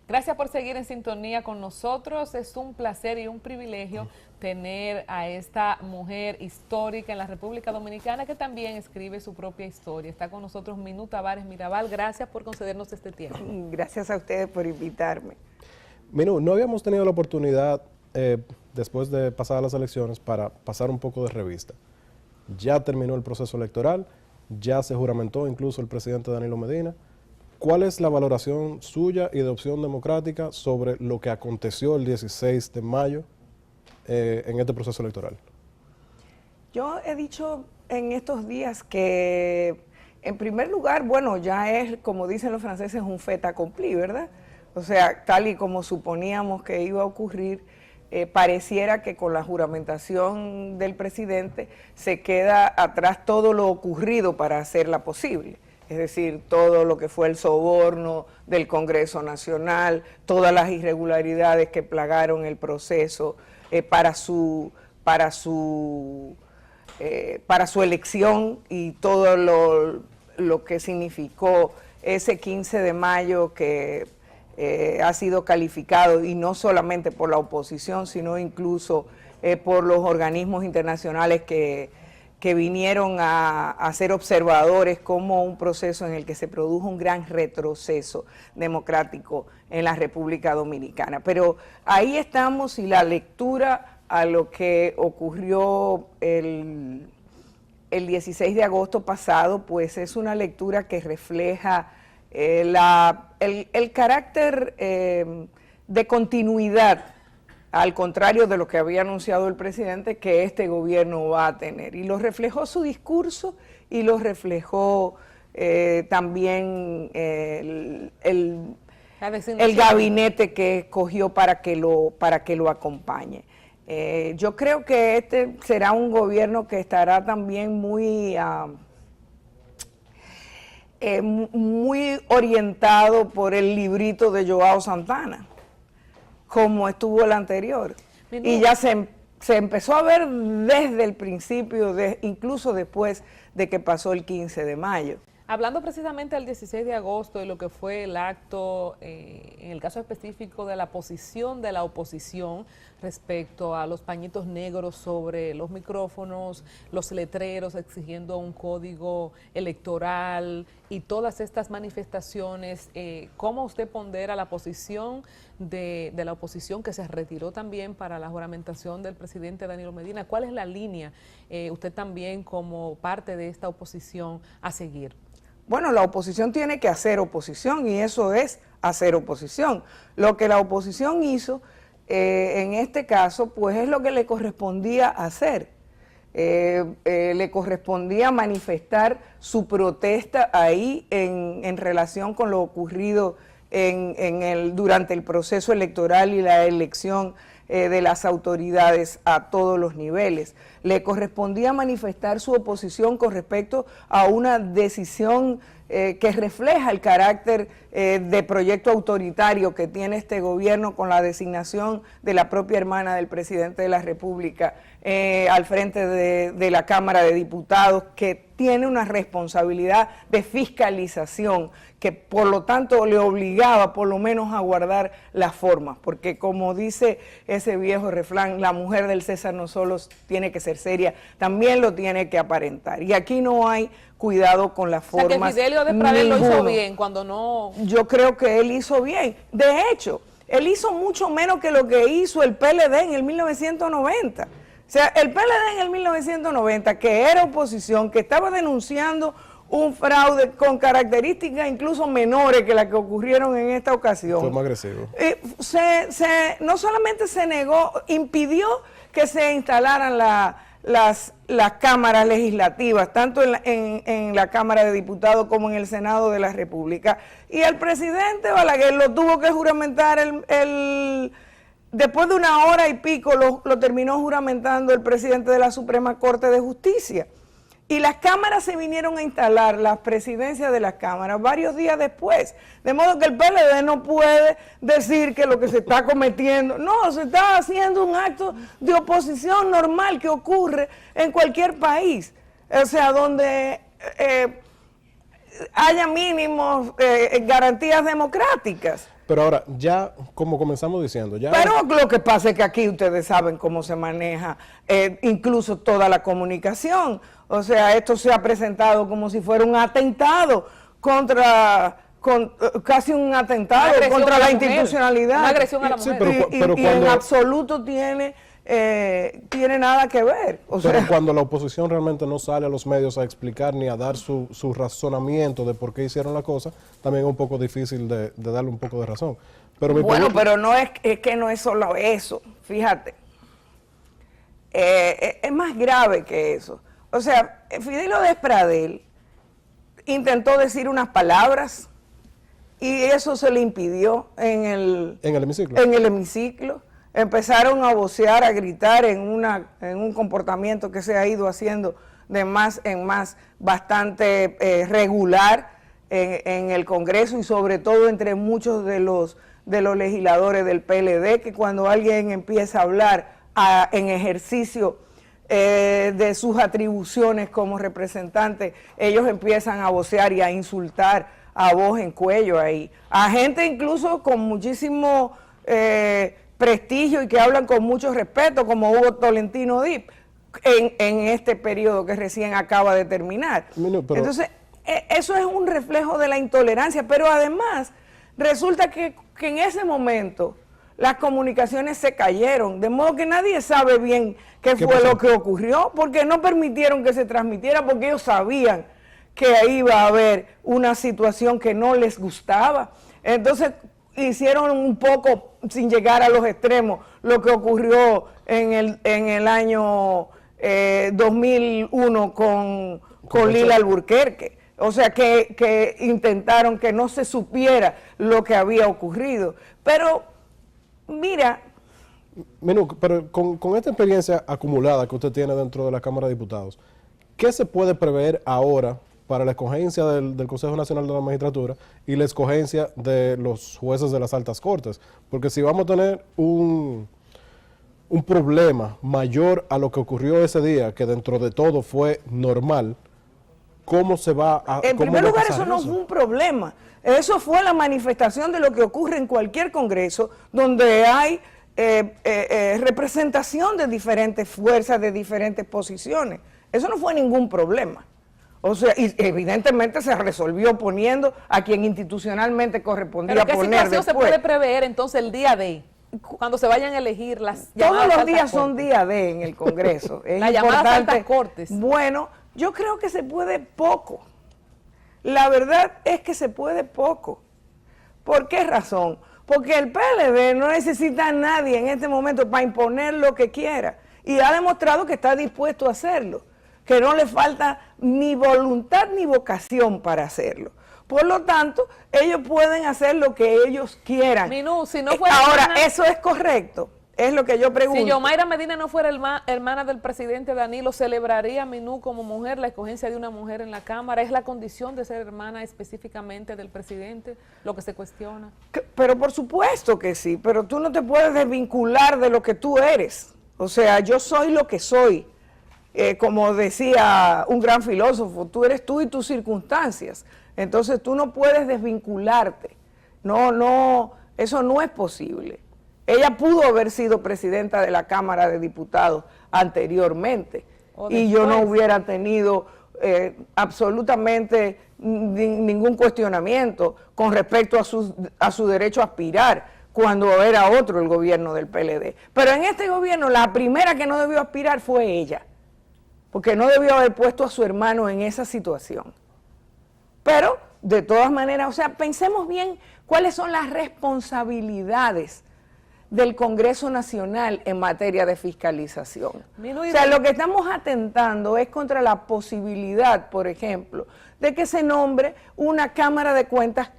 Gracias por seguir en sintonía con nosotros. Es un placer y un privilegio tener a esta mujer histórica en la República Dominicana que también escribe su propia historia. Está con nosotros Minú Tavares Mirabal. Gracias por concedernos este tiempo. Gracias a ustedes por invitarme. Minú, no habíamos tenido la oportunidad después de pasadas las elecciones para pasar un poco de revista. Ya terminó el proceso electoral, ya se juramentó incluso el presidente Danilo Medina. ¿Cuál es la valoración suya y de Opción Democrática sobre lo que aconteció el 16 de mayo en este proceso electoral? Yo he dicho en estos días que, en primer lugar, bueno, ya es, como dicen los franceses, un fait accompli, ¿verdad? O sea, tal y como suponíamos que iba a ocurrir, pareciera que con la juramentación del presidente se queda atrás todo lo ocurrido para hacerla posible. Es decir, todo lo que fue el soborno del Congreso Nacional, todas las irregularidades que plagaron el proceso para su elección y todo lo que significó ese 15 de mayo que ha sido calificado, y no solamente por la oposición, sino incluso por los organismos internacionales que vinieron a ser observadores, como un proceso en el que se produjo un gran retroceso democrático en la República Dominicana. Pero ahí estamos, y la lectura a lo que ocurrió el 16 de agosto pasado, pues es una lectura que refleja el carácter de continuidad, al contrario de lo que había anunciado el presidente, que este gobierno va a tener. Y lo reflejó su discurso y lo reflejó también el gabinete que escogió para que lo acompañe. Yo creo que este será un gobierno que estará también muy orientado por el librito de Joao Santana, como estuvo el anterior. Y ya se empezó a ver desde el principio, incluso después de que pasó el 15 de mayo. Hablando precisamente del 16 de agosto y lo que fue el acto, en el caso específico de la posición de la oposición respecto a los pañitos negros sobre los micrófonos, los letreros exigiendo un código electoral y todas estas manifestaciones, ¿cómo usted pondera la posición de la oposición que se retiró también para la juramentación del presidente Danilo Medina? ¿Cuál es la línea, usted también como parte de esta oposición, a seguir? Bueno, la oposición tiene que hacer oposición, y eso es hacer oposición. Lo que la oposición hizo en este caso, pues es lo que le correspondía hacer. Le correspondía manifestar su protesta ahí en relación con lo ocurrido durante el proceso electoral y la elección de las autoridades a todos los niveles. Le correspondía manifestar su oposición con respecto a una decisión que refleja el carácter de proyecto autoritario que tiene este gobierno, con la designación de la propia hermana del presidente de la República al frente de la Cámara de Diputados, que tiene una responsabilidad de fiscalización, que por lo tanto le obligaba por lo menos a guardar las formas, porque como dice ese viejo refrán, la mujer del César no solo tiene que ser seria, también lo tiene que aparentar. Y aquí no hay cuidado con las formas. O sea, que Fidelio de Pradel lo hizo bien cuando no... Yo creo que él hizo bien. De hecho, él hizo mucho menos que lo que hizo el PLD en el 1990. O sea, el PLD en el 1990, que era oposición, que estaba denunciando un fraude con características incluso menores que las que ocurrieron en esta ocasión. Fue más agresivo. No solamente se negó, impidió que se instalaran las cámaras legislativas, tanto en la Cámara de Diputados como en el Senado de la República. Y el presidente Balaguer lo tuvo que juramentar después de una hora y pico lo terminó juramentando el presidente de la Suprema Corte de Justicia. Y las cámaras se vinieron a instalar, las presidencias de las cámaras, varios días después. De modo que el PLD no puede decir que lo que se está cometiendo, no, se está haciendo un acto de oposición normal que ocurre en cualquier país. O sea, donde haya mínimos garantías democráticas. Pero ahora, ya como comenzamos diciendo, ya... Pero lo que pasa es que aquí ustedes saben cómo se maneja incluso toda la comunicación. O sea, esto se ha presentado como si fuera un atentado casi un atentado contra la institucionalidad. Una agresión a la Sí, mujer. pero Y cuando- en absoluto tiene nada que ver. O Pero sea, cuando la oposición realmente no sale a los medios a explicar ni a dar su razonamiento de por qué hicieron la cosa, también es un poco difícil de darle un poco de razón. Pero mi bueno, pregunta- pero no es que no es solo eso, fíjate. Es más grave que eso. O sea, Fidelio Despradel intentó decir unas palabras y eso se le impidió en el hemiciclo. En el hemiciclo. Empezaron a vocear, a gritar en un comportamiento que se ha ido haciendo de más en más bastante regular en el Congreso y sobre todo entre muchos de los legisladores del PLD, que cuando alguien empieza a hablar en ejercicio de sus atribuciones como representantes, ellos empiezan a vocear y a insultar a voz en cuello ahí. A gente incluso con muchísimo prestigio y que hablan con mucho respeto, como Hugo Tolentino Dip, en este periodo que recién acaba de terminar. Pero- Entonces, eso es un reflejo de la intolerancia, pero además resulta que en ese momento las comunicaciones se cayeron, de modo que nadie sabe bien qué fue pasó? lo que ocurrió, porque no permitieron que se transmitiera, porque ellos sabían que ahí iba a haber una situación que no les gustaba. Entonces hicieron un poco, sin llegar a los extremos, lo que ocurrió en el año 2001 con Lila Alburquerque. O sea, que intentaron que no se supiera lo que había ocurrido. Pero, mira, Menú, pero con esta experiencia acumulada que usted tiene dentro de la Cámara de Diputados, ¿qué se puede prever ahora para la escogencia del Consejo Nacional de la Magistratura y la escogencia de los jueces de las altas cortes? Porque si vamos a tener un problema mayor a lo que ocurrió ese día, que dentro de todo fue normal, ¿cómo se va a... en cómo primer va a lugar, pasar eso no fue un problema. Eso fue la manifestación de lo que ocurre en cualquier congreso donde hay representación de diferentes fuerzas, de diferentes posiciones. Eso no fue ningún problema. O sea, y evidentemente se resolvió poniendo a quien institucionalmente correspondía ¿Pero qué poner situación se después. puede prever entonces el día de, cuando se vayan a elegir las Todos llamadas los altas días son cortes? día de en el Congreso. Es Las llamadas importante. altas cortes. Bueno, yo creo que se puede poco. La verdad es que se puede poco. ¿Por qué razón? Porque el PLD no necesita a nadie en este momento para imponer lo que quiera. Y ha demostrado que está dispuesto a hacerlo. Que no le falta ni voluntad ni vocación para hacerlo. Por lo tanto, ellos pueden hacer lo que ellos quieran. Minú, si no fuera Ahora, hermana- ¿eso es correcto? Es lo que yo pregunto. Si Yomaira Medina no fuera hermana del presidente Danilo, ¿celebraría Minú como mujer la escogencia de una mujer en la Cámara? ¿Es la condición de ser hermana específicamente del presidente lo que se cuestiona? Pero por supuesto que sí, pero tú no te puedes desvincular de lo que tú eres. O sea, yo soy lo que soy. Como decía un gran filósofo, tú eres tú y tus circunstancias. Entonces tú no puedes desvincularte. No, eso no es posible. Ella pudo haber sido presidenta de la Cámara de Diputados anteriormente O y yo no después. hubiera tenido absolutamente ningún cuestionamiento con respecto a su derecho a aspirar cuando era otro el gobierno del PLD. Pero en este gobierno la primera que no debió aspirar fue ella, porque no debió haber puesto a su hermano en esa situación. Pero, de todas maneras, o sea, pensemos bien cuáles son las responsabilidades del Congreso Nacional en materia de fiscalización. Minu, O sea, lo que estamos atentando es contra la posibilidad, por ejemplo, de que se nombre una Cámara de Cuentas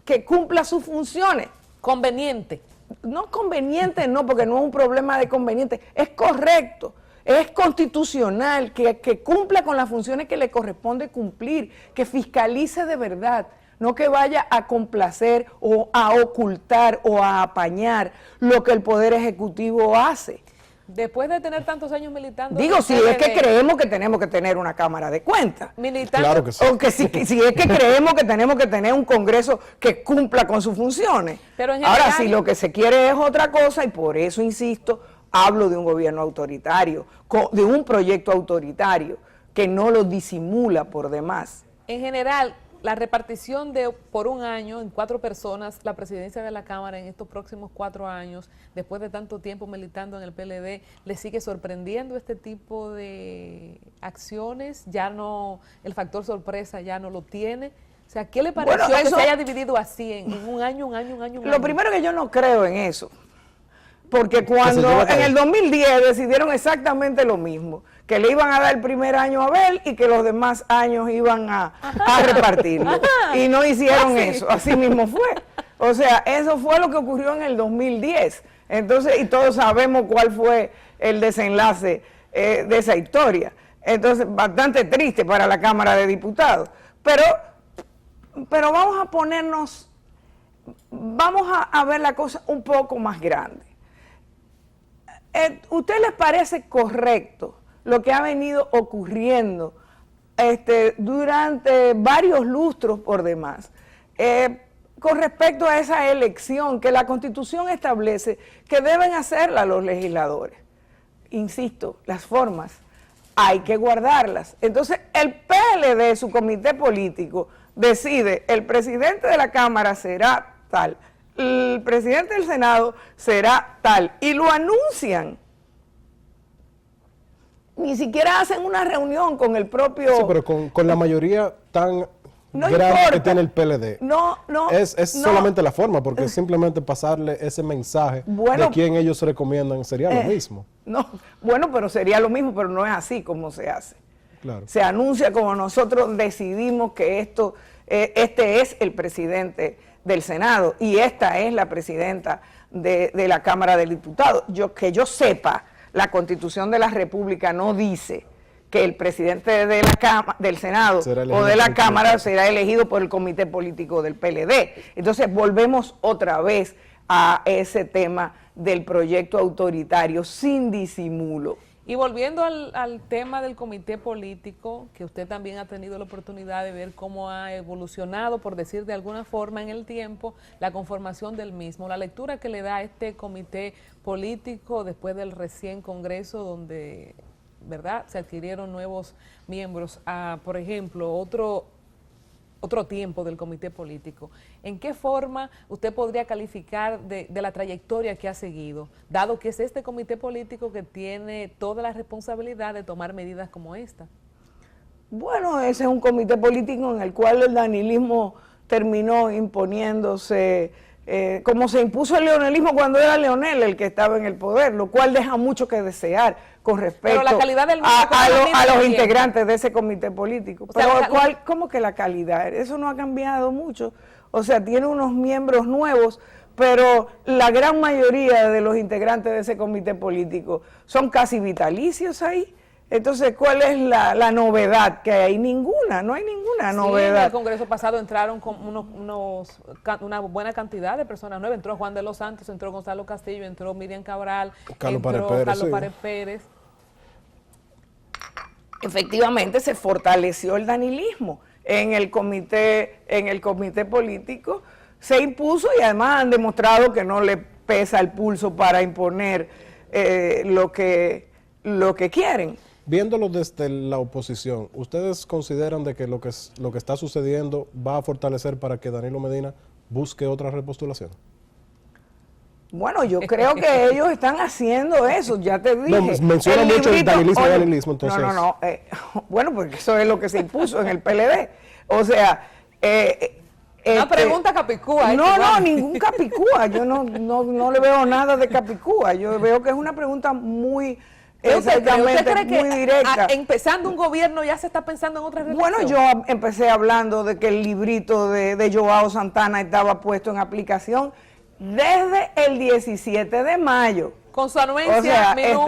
que cumpla sus funciones. Conveniente. No conveniente, no, porque no es un problema de conveniente, es correcto, es constitucional, que cumpla con las funciones que le corresponde cumplir, que fiscalice de verdad, no que vaya a complacer o a ocultar o a apañar lo que el Poder Ejecutivo hace. Después de tener tantos años militando... Digo, en el si es que PLD, creemos que tenemos que tener una Cámara de Cuentas. militando, Claro que sí. O que si es que creemos que tenemos que tener un Congreso que cumpla con sus funciones. Pero en Ahora, general- si lo que se quiere es otra cosa, y por eso insisto, hablo de un gobierno autoritario, de un proyecto autoritario que no lo disimula por demás. En general, la repartición de por un año en 4 personas, la presidencia de la Cámara en estos próximos 4 años, después de tanto tiempo militando en el PLD, ¿le sigue sorprendiendo este tipo de acciones? Ya no, el factor sorpresa ya no lo tiene. O sea, ¿qué le pareció Bueno, que eso- se haya dividido así en un año, un año? Lo primero que yo no creo en eso, porque cuando lleva a en cabo. el 2010 decidieron exactamente lo mismo, que le iban a dar el primer año a Abel y que los demás años iban a repartirlo. Y no hicieron eso, así mismo fue. O sea, eso fue lo que ocurrió en el 2010. Entonces, y todos sabemos cuál fue el desenlace de esa historia. Entonces, bastante triste para la Cámara de Diputados. Pero vamos a ponernos, vamos a ver la cosa un poco más grande. ¿Usted les parece correcto lo que ha venido ocurriendo durante varios lustros por demás? Con respecto a esa elección que la Constitución establece que deben hacerla los legisladores. Insisto, las formas hay que guardarlas. Entonces, el PLD, su comité político, decide, el presidente de la Cámara será tal, el presidente del Senado será tal, y lo anuncian. Ni siquiera hacen una reunión con el propio... Sí, pero con la mayoría tan No grande importa. que tiene el PLD. No, Es no. solamente la forma, porque simplemente pasarle ese mensaje Bueno, de quién ellos recomiendan sería lo mismo. No, bueno, pero sería lo mismo, pero no es así como se hace. Claro. Se anuncia como nosotros decidimos que este es el presidente del Senado y esta es la presidenta de la Cámara de Diputados. Que yo sepa, la Constitución de la República no dice que el presidente de del Senado Será o elegido de la por el Cámara PLD. será elegido por el comité político del PLD. Entonces volvemos otra vez a ese tema del proyecto autoritario sin disimulo. Y volviendo al tema del comité político, que usted también ha tenido la oportunidad de ver cómo ha evolucionado, por decir de alguna forma, en el tiempo, la conformación del mismo, la lectura que le da este comité político después del recién Congreso, donde, ¿verdad?, se adquirieron nuevos miembros. Por ejemplo, otro tiempo del comité político. ¿En qué forma usted podría calificar de la trayectoria que ha seguido, dado que es este comité político que tiene toda la responsabilidad de tomar medidas como esta? Bueno, ese es un comité político en el cual el danilismo terminó imponiéndose, como se impuso el leonelismo cuando era Leonel el que estaba en el poder, lo cual deja mucho que desear con respecto la calidad del mismo, a los tiempo. integrantes de ese comité político. O sea, Pero ¿cómo que la calidad? Eso no ha cambiado mucho. O sea, tiene unos miembros nuevos, pero la gran mayoría de los integrantes de ese comité político son casi vitalicios ahí. Entonces, ¿cuál es la novedad que hay? Ninguna, no hay ninguna Sí, novedad. en el Congreso pasado entraron con una buena cantidad de personas nuevas. Entró Juan de los Santos, entró Gonzalo Castillo, entró Miriam Cabral, Carlos Párez entró Pérez, Carlos sí. Párez Pérez. Efectivamente se fortaleció el danilismo en el comité político, se impuso y además han demostrado que no le pesa el pulso para imponer lo que quieren. Viéndolo desde la oposición, ¿ustedes consideran de que lo que está sucediendo va a fortalecer para que Danilo Medina busque otra repostulación? Bueno, yo creo que ellos están haciendo eso, ya te dije. No, menciona mucho el danilismo y oye, danilismo, entonces. No, bueno, porque eso es lo que se impuso en el PLD. O sea, Una pregunta capicúa. No, ningún capicúa. Yo no le veo nada de capicúa. Yo veo que es una pregunta muy ¿Usted cree muy directa. Empezando un gobierno ya se está pensando en otra relación? Bueno, yo empecé hablando de que el librito de Joao Santana estaba puesto en aplicación desde el 17 de mayo. Con su anuencia, O sea, menú.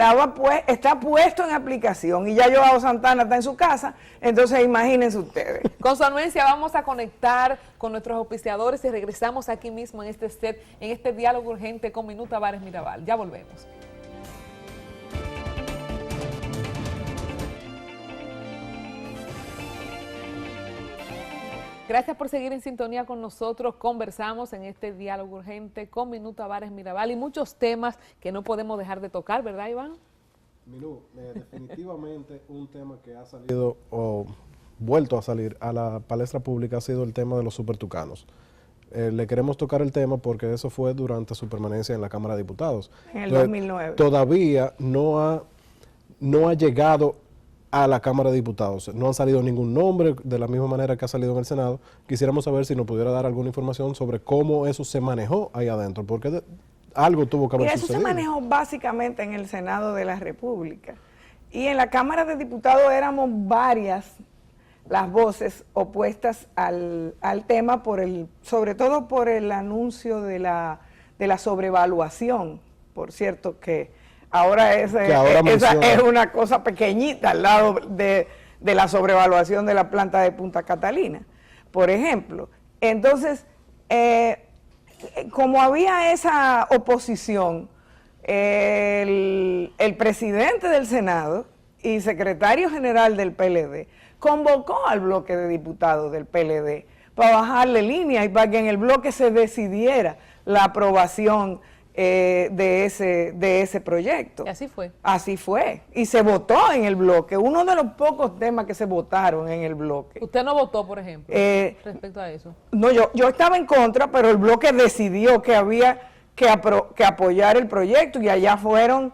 está puesto en aplicación y ya Joao Santana está en su casa, entonces imagínense ustedes. Con su anuencia vamos a conectar con nuestros auspiciadores y regresamos aquí mismo en este set, en este diálogo urgente con Minuta Bares Mirabal. Ya volvemos. Gracias por seguir en sintonía con nosotros. Conversamos en este diálogo urgente con Minú Tavares Mirabal y muchos temas que no podemos dejar de tocar, ¿verdad, Iván? Minú, definitivamente un tema que ha salido o vuelto a salir a la palestra pública ha sido el tema de los supertucanos. Le queremos tocar el tema porque eso fue durante su permanencia en la Cámara de Diputados. En el 2009. Todavía no ha llegado a la Cámara de Diputados. No ha salido ningún nombre, de la misma manera que ha salido en el Senado. Quisiéramos saber si nos pudiera dar alguna información sobre cómo eso se manejó ahí adentro, porque algo tuvo que haber y eso sucedido. se manejó básicamente en el Senado de la República. Y en la Cámara de Diputados éramos varias las voces opuestas al tema, sobre todo por el anuncio de la sobrevaluación. Por cierto, que ahora esa es una cosa pequeñita al lado de la sobrevaluación de la planta de Punta Catalina, por ejemplo. Entonces, como había esa oposición, el presidente del Senado y secretario general del PLD convocó al bloque de diputados del PLD para bajarle línea y para que en el bloque se decidiera la aprobación de ese proyecto. Y así fue. Así fue. Y se votó en el bloque, uno de los pocos temas que se votaron en el bloque. ¿Usted no votó, por ejemplo, respecto a eso? No, yo estaba en contra, pero el bloque decidió que había que apoyar el proyecto y allá fueron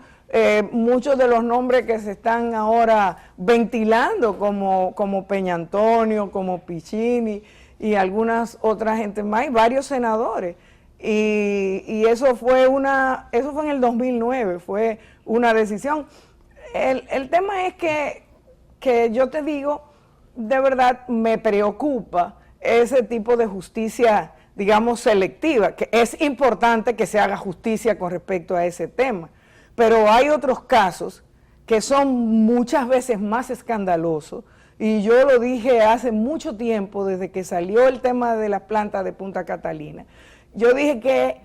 muchos de los nombres que se están ahora ventilando, como Peña Antonio, como Piccini y algunas otras gente más, y varios senadores. Y eso fue en el 2009, fue una decisión. El tema es que yo te digo, de verdad me preocupa ese tipo de justicia, digamos, selectiva, que es importante que se haga justicia con respecto a ese tema, pero hay otros casos que son muchas veces más escandalosos, y yo lo dije hace mucho tiempo, desde que salió el tema de las plantas de Punta Catalina. Yo dije que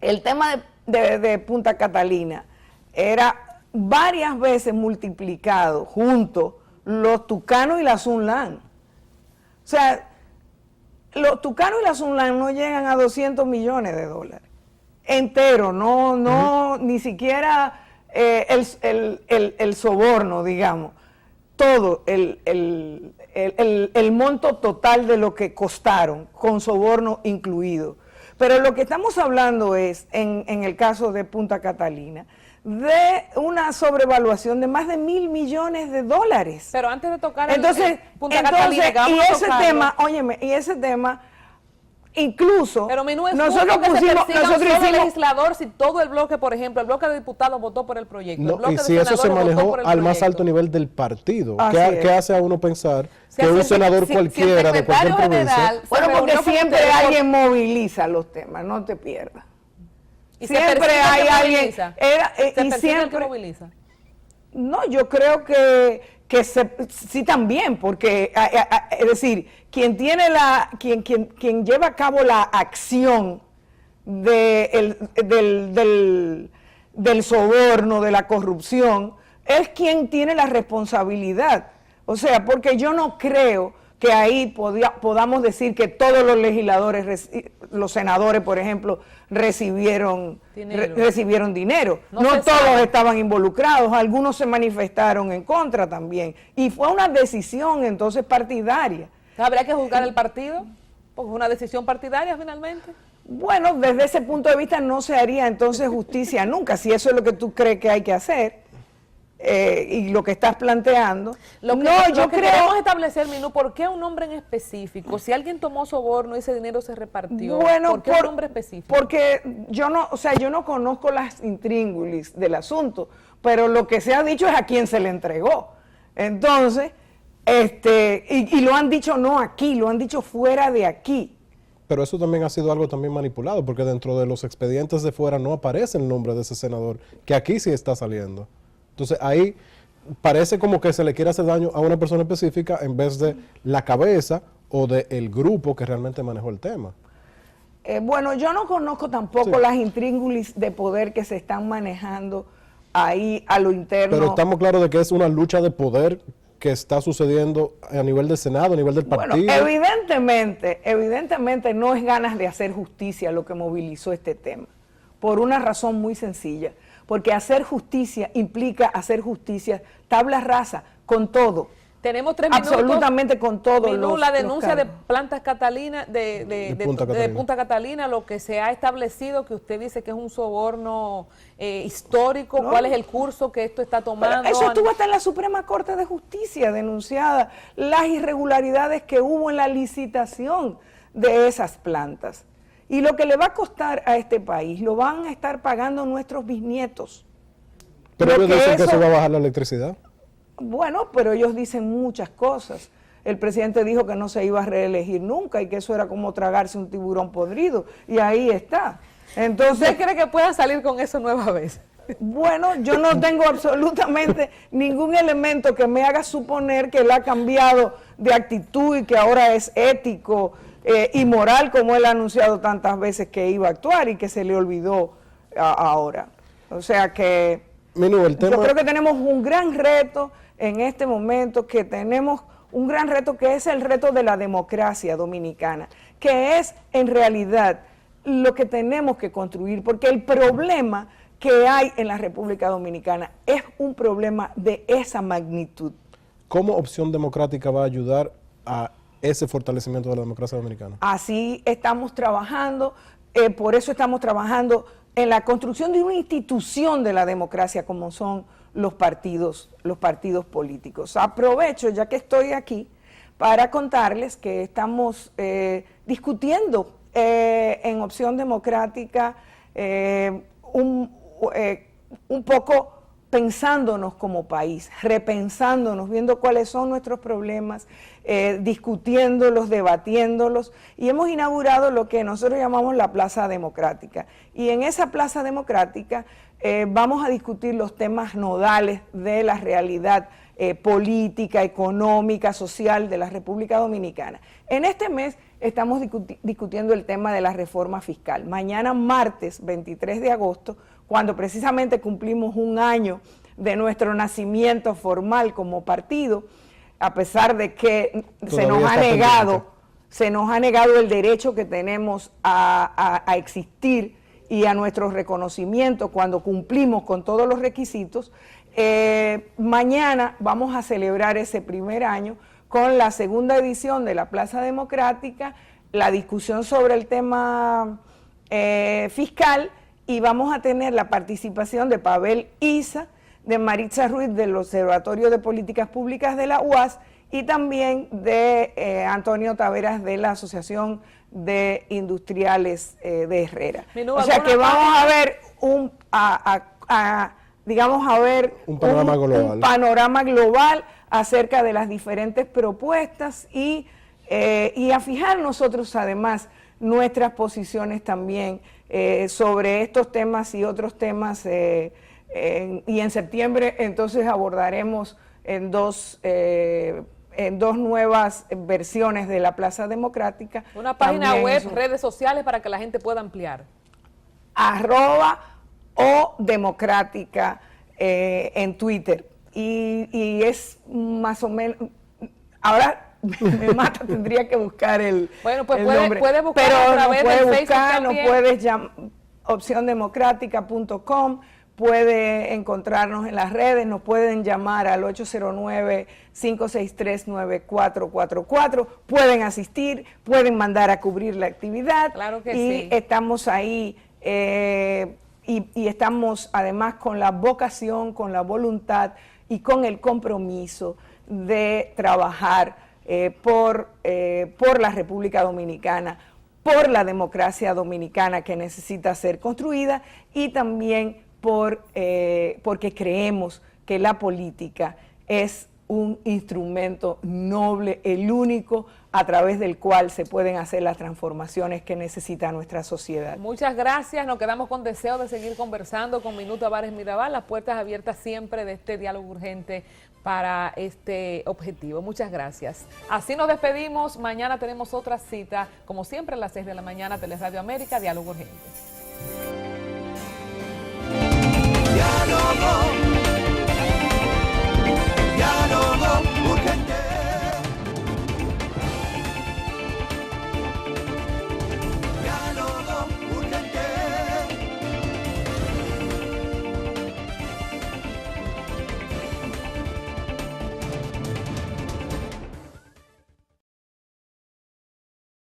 el tema de Punta Catalina era varias veces multiplicado junto los tucanos y la Sunland. O sea, los tucanos y la Sunland no llegan a 200 millones de dólares. Entero, ni siquiera el soborno, digamos. Todo el monto total de lo que costaron, con soborno incluido. Pero lo que estamos hablando es, en el caso de Punta Catalina, de una sobrevaluación de más de $1.000 millones. Pero antes de tocar Punta Catalina, y ese tema, incluso pero no es nosotros pusimos el legislador, si todo el bloque, por ejemplo, el bloque de diputados votó por el proyecto, no, y si eso se manejó al más alto nivel del partido, ¿qué hace a uno pensar que un senador cualquiera de cualquier provincia? Bueno, porque siempre alguien moviliza los temas, no te pierdas. Y siempre hay alguien y siempre que moviliza. No, yo creo que sí también, porque es decir, quien lleva a cabo la acción del soborno, de la corrupción, es quien tiene la responsabilidad. O sea, porque yo no creo que ahí podamos decir que todos los legisladores, los senadores, por ejemplo, recibieron dinero. No todos estaban involucrados, algunos se manifestaron en contra también. Y fue una decisión entonces partidaria. ¿Habría que juzgar el partido? Porque es una decisión partidaria finalmente. Bueno, desde ese punto de vista no se haría entonces justicia nunca, si eso es lo que tú crees que hay que hacer. Y lo que estás planteando. Yo creo que queremos establecer, Minú, ¿por qué un nombre en específico? Si alguien tomó soborno y ese dinero se repartió, bueno, ¿por qué un nombre específico? Porque yo no conozco las intríngulis del asunto, pero lo que se ha dicho es a quién se le entregó. Entonces, y lo han dicho no aquí, lo han dicho fuera de aquí. Pero eso también ha sido algo también manipulado, porque dentro de los expedientes de fuera no aparece el nombre de ese senador, que aquí sí está saliendo. Entonces ahí parece como que se le quiere hacer daño a una persona específica en vez de la cabeza o del grupo que realmente manejó el tema. Bueno, yo no conozco tampoco las intríngulis de poder que se están manejando ahí a lo interno. Pero estamos claros de que es una lucha de poder que está sucediendo a nivel del Senado, a nivel del partido? Bueno, evidentemente no es ganas de hacer justicia lo que movilizó este tema, por una razón muy sencilla, porque hacer justicia implica hacer justicia tabla rasa, con todo. Tenemos 3 minutos. Absolutamente con todo. La denuncia de Plantas Catalina, de Punta Catalina, lo que se ha establecido, que usted dice que es un soborno histórico, No. ¿Cuál es el curso que esto está tomando? Pero eso estuvo hasta en la Suprema Corte de Justicia denunciada, las irregularidades que hubo en la licitación de esas plantas. Y lo que le va a costar a este país, lo van a estar pagando nuestros bisnietos. Pero Lo ellos dicen que eso- eso va a bajar la electricidad. Bueno, pero ellos dicen muchas cosas. El presidente dijo que no se iba a reelegir nunca y que eso era como tragarse un tiburón podrido. Y ahí está. Entonces, ¿Usted cree que pueda salir con eso nueva vez? bueno, yo no tengo absolutamente ningún elemento que me haga suponer que él ha cambiado de actitud y que ahora es ético y moral, como él ha anunciado tantas veces que iba a actuar y que se le olvidó ahora. O sea que Minú, el tema... yo creo que tenemos un gran reto en este momento, que tenemos un gran reto que es el reto de la democracia dominicana, que es en realidad lo que tenemos que construir, porque el problema que hay en la República Dominicana es un problema de esa magnitud. ¿Cómo Opción Democrática va a ayudar a ese fortalecimiento de la democracia dominicana? Así estamos trabajando, por eso estamos trabajando en la construcción de una institución de la democracia como son los partidos políticos. Aprovecho, ya que estoy aquí, para contarles que estamos discutiendo en Opción Democrática un poco pensándonos como país, repensándonos, viendo cuáles son nuestros problemas, discutiéndolos, debatiéndolos, y hemos inaugurado lo que nosotros llamamos la Plaza Democrática. Y en esa Plaza Democrática vamos a discutir los temas nodales de la realidad política, económica, social de la República Dominicana. En este mes estamos discutiendo el tema de la reforma fiscal. Mañana, martes 23 de agosto, cuando precisamente cumplimos un año de nuestro nacimiento formal como partido, a pesar de que se nos ha negado el derecho que tenemos a existir y a nuestro reconocimiento cuando cumplimos con todos los requisitos, mañana vamos a celebrar ese primer año con la segunda edición de la Plaza Democrática, la discusión sobre el tema fiscal, y vamos a tener la participación de Pavel Isa, de Maritza Ruiz del Observatorio de Políticas Públicas de la UAS y también de Antonio Taveras de la Asociación de Industriales de Herrera. O sea que vamos a ver un panorama global acerca de las diferentes propuestas y a fijar nosotros además nuestras posiciones también sobre estos temas y otros temas, y en septiembre entonces abordaremos en dos nuevas versiones de la Plaza Democrática. Una página web, redes sociales para que la gente pueda ampliar. @odemocrática en Twitter. Y es más o menos, ahora me mata, tendría que buscar el Bueno, pues el puede nombre. buscar pero a nos través puede del buscar, Facebook nos también. puedes llamar, opciondemocrática.com, puede encontrarnos en las redes, nos pueden llamar al 809-563-9444, pueden asistir, pueden mandar a cubrir la actividad. Claro que y sí. Estamos ahí y estamos además con la vocación, con la voluntad y con el compromiso de trabajar por la República Dominicana, por la democracia dominicana que necesita ser construida y también porque creemos que la política es un instrumento noble, el único a través del cual se pueden hacer las transformaciones que necesita nuestra sociedad. Muchas gracias, nos quedamos con deseo de seguir conversando con Minú Tavares Mirabal, las puertas abiertas siempre de este diálogo urgente para este objetivo. Muchas gracias. Así nos despedimos, mañana tenemos otra cita, como siempre a las 6 de la mañana, Teleradio América, Diálogo Urgente.